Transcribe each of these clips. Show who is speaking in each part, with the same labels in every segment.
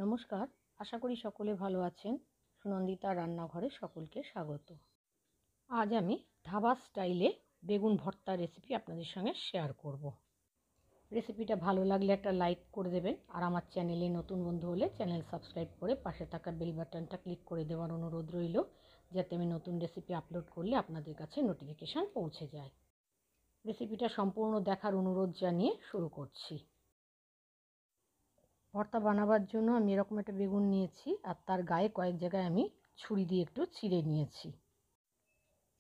Speaker 1: নমস্কার, আশা করি সকলে ভালো আছেন। সুনন্দিতা রান্নাঘরে সকলকে স্বাগত। আজ আমি ধাবা স্টাইলে বেগুন ভর্তা রেসিপি আপনাদের সঙ্গে শেয়ার করব। রেসিপিটা ভালো লাগলে একটা লাইক করে দেবেন, আর আমার চ্যানেলে নতুন বন্ধু হলে চ্যানেল সাবস্ক্রাইব করে পাশে থাকা বেল বাটনটা ক্লিক করে দেওয়ার অনুরোধ রইল, যাতে আমি নতুন রেসিপি আপলোড করলে আপনাদের কাছে নোটিফিকেশান পৌঁছে যায়। রেসিপিটা সম্পূর্ণ দেখার অনুরোধ জানিয়ে শুরু করছি। ভর্তা বানাবার জন্য আমি এরকম একটা বেগুন নিয়েছি, আর তার গায়ে কয়েক জায়গায় আমি ছুরি দিয়ে একটু চিড়ে নিয়েছি।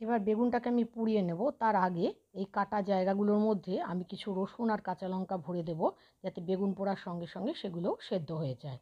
Speaker 1: এবার বেগুনটাকে আমি পুড়িয়ে নেব। তার আগে এই কাটা জায়গাগুলোর মধ্যে আমি কিছু রসুন আর কাঁচা লঙ্কা ভরে দেব, যাতে বেগুন পোড়ার সঙ্গে সঙ্গে সেগুলো সেদ্ধ হয়ে যায়।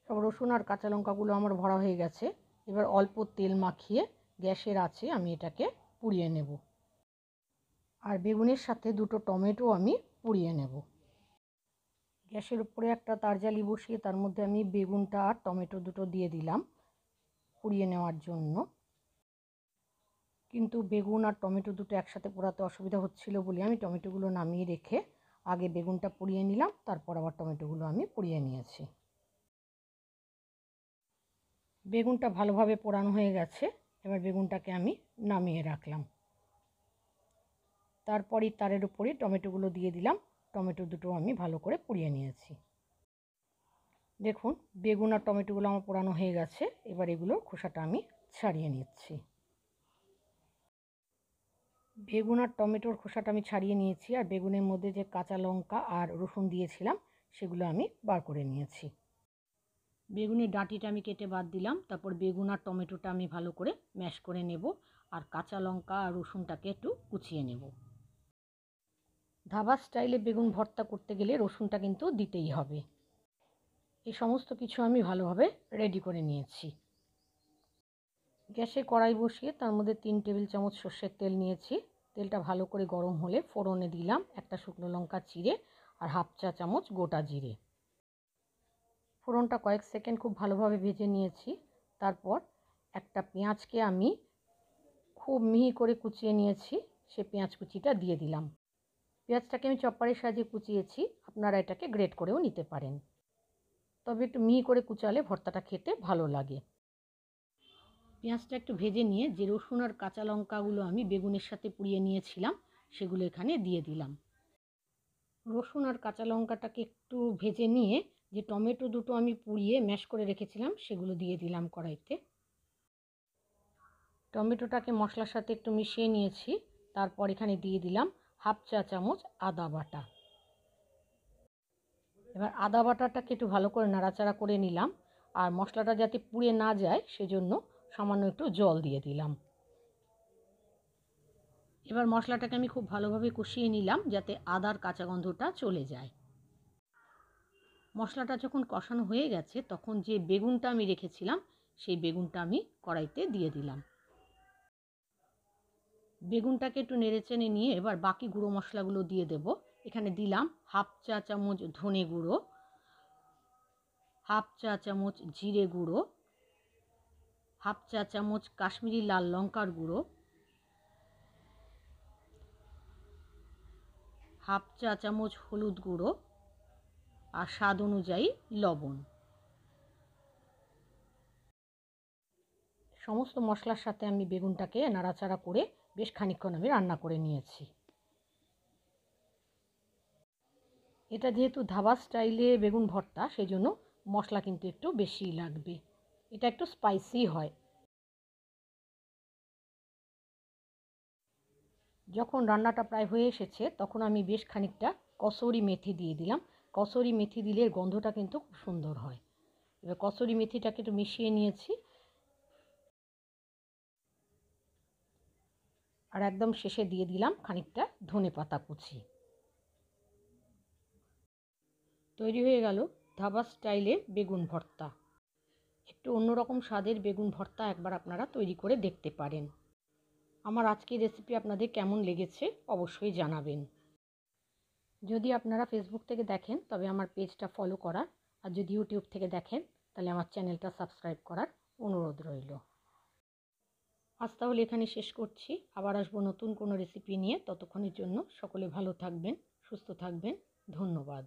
Speaker 1: সব রসুন আর কাঁচা লঙ্কাগুলো আমার ভরা হয়ে গেছে। এবার অল্প তেল মাখিয়ে গ্যাসের আঁচে আমি এটাকে পুড়িয়ে নেব। আর বেগুনের সাথে দুটো টমেটো আমি পুড়িয়ে নেব। গ্যাসের উপরে একটা তারজালি বসিয়ে তার মধ্যে আমি বেগুনটা আর টমেটো দুটো দিয়ে দিলাম পুড়িয়ে নেওয়ার জন্য। কিন্তু বেগুন আর টমেটো দুটো একসাথে পোড়াতে অসুবিধা হচ্ছিল বলে আমি টমেটোগুলো নামিয়ে রেখে আগে বেগুনটা পুড়িয়ে নিলাম, তারপর আবার টমেটোগুলো আমি পুড়িয়ে নিয়েছি। বেগুনটা ভালোভাবে পোড়ানো হয়ে গেছে। এবার বেগুনটাকে আমি নামিয়ে রাখলাম। তারপরই তারের উপরে টমেটোগুলো দিয়ে দিলাম। টমেটো দুটো আমি ভালো করে পুড়িয়ে নিয়েছি। দেখুন, বেগুন আর টমেটোগুলো আমার পোড়ানো হয়ে গেছে। এবার এগুলোর খোসাটা আমি ছাড়িয়ে নিচ্ছি। বেগুন আর টমেটোর খোসাটা আমি ছাড়িয়ে নিয়েছি, আর বেগুনের মধ্যে যে কাঁচা লঙ্কা আর রসুন দিয়েছিলাম সেগুলো আমি বার করে নিয়েছি। বেগুনের ডাঁটিটা আমি কেটে বাদ দিলাম। তারপর বেগুন আর টমেটোটা আমি ভালো করে ম্যাশ করে নেব, আর কাঁচা লঙ্কা আর রসুনটাকে একটু কুচিয়ে নেব। ধাবা স্টাইলে বেগুন ভর্তা করতে গেলে রসুনটা কিন্তু দিতেই হবে। এই সমস্ত কিছু আমি ভালোভাবে রেডি করে নিয়েছি। গ্যাসে কড়াই বসিয়ে তার মধ্যে 3 টেবিল চামচ সর্ষের তেল নিয়েছি। তেলটা ভালো করে গরম হলে ফোড়নে দিলাম একটা শুকনো লঙ্কা চিড়ে আর হাফ চা চামচ গোটা জিরে। ফোড়নটা কয়েক সেকেন্ড খুব ভালোভাবে ভেজে নিয়েছি। তারপর একটা পেঁয়াজকে আমি খুব মিহি করে কুচিয়ে নিয়েছি, সে পেঁয়াজ কুচিটা দিয়ে দিলাম। পেঁয়াজটাকে আমি চপারের সাহায্যে কুচিয়েছি, আপনারা এটাকে গ্রেট করেও নিতে পারেন, তবে একটু মিহি করে কুচালে ভর্তাটা খেতে ভালো লাগে। পেঁয়াজটা একটু ভেজে নিয়ে যে রসুন আর কাঁচা লঙ্কাগুলো আমি বেগুনের সাথে পুড়িয়ে নিয়েছিলাম সেগুলো এখানে দিয়ে দিলাম। রসুন আর কাঁচা লঙ্কাটাকে একটু ভেজে নিয়ে যে টমেটো দুটো আমি পুড়িয়ে ম্যাশ করে রেখেছিলাম সেগুলো দিয়ে দিলাম কড়াইতে। টমেটোটাকে মশলার সাথে একটু মিশিয়ে নিয়েছি। তারপর এখানে দিয়ে দিলাম হাফ চা চামচ আদা বাটা। এবার আদা বাটাটাকে একটু ভালো করে নাড়াচাড়া করে নিলাম, আর মশলাটা যাতে পুড়ে না যায় সেজন্য সামান্য একটু জল দিয়ে দিলাম। এবার মশলাটাকে আমি খুব ভালোভাবে কষিয়ে নিলাম, যাতে আদার কাঁচা গন্ধটা চলে যায়। মশলাটা যখন কষানো হয়ে গেছে তখন যে বেগুনটা আমি রেখেছিলাম সেই বেগুনটা আমি কড়াইতে দিয়ে দিলাম। বেগুনটাকে একটু নেড়েচেড়ে নিয়ে এবার বাকি গুঁড়ো মশলাগুলো দিয়ে দেব। এখানে দিলাম হাফ চা চামচ ধনে গুঁড়ো, হাফ চা চামচ জিরে গুঁড়ো, হাফ চা চামচ কাশ্মীরি লাল লঙ্কার গুঁড়ো, হাফ চা চামচ হলুদ গুঁড়ো, আর স্বাদ অনুযায়ী লবণ। সমস্ত মশলার সাথে আমি বেগুনটাকে নাড়াচাড়া করে বেশ খানিকক্ষণ আমি রান্না করে নিয়েছি। এটা যেহেতু ধাবা স্টাইলে বেগুন ভর্তা, সেই জন্য মশলা কিন্তু একটু বেশিই লাগবে। এটা একটু স্পাইসি হয়। যখন রান্নাটা প্রায় হয়ে এসেছে তখন আমি বেশ খানিকটা কসুরি মেথি দিয়ে দিলাম। কসুরি মেথি দিলে গন্ধটা কিন্তু খুব সুন্দর হয়। এবার কসুরি মেথিটাকে একটু মিশিয়ে নিয়েছি, আর একদম শেষে দিয়ে দিলাম খানিকটা ধনেপাতা কুচি। তৈরি হয়ে গেল ধাবা স্টাইলে বেগুন ভর্তা। একটু অন্যরকম স্বাদের বেগুন ভর্তা একবার আপনারা তৈরি করে দেখতে পারেন। আমার আজকের রেসিপি আপনাদের কেমন লেগেছে অবশ্যই জানাবেন। যদি আপনারা ফেসবুক থেকে দেখেন তবে আমার পেজটা ফলো করার, আর যদি ইউটিউব থেকে দেখেন তাহলে আমার চ্যানেলটা সাবস্ক্রাইব করার অনুরোধ রইল। আজ তাহলে এখানে শেষ করছি। আবার আসবো নতুন কোনো রেসিপি নিয়ে। ততক্ষণের জন্য সকলে ভালো থাকবেন, সুস্থ থাকবেন। ধন্যবাদ।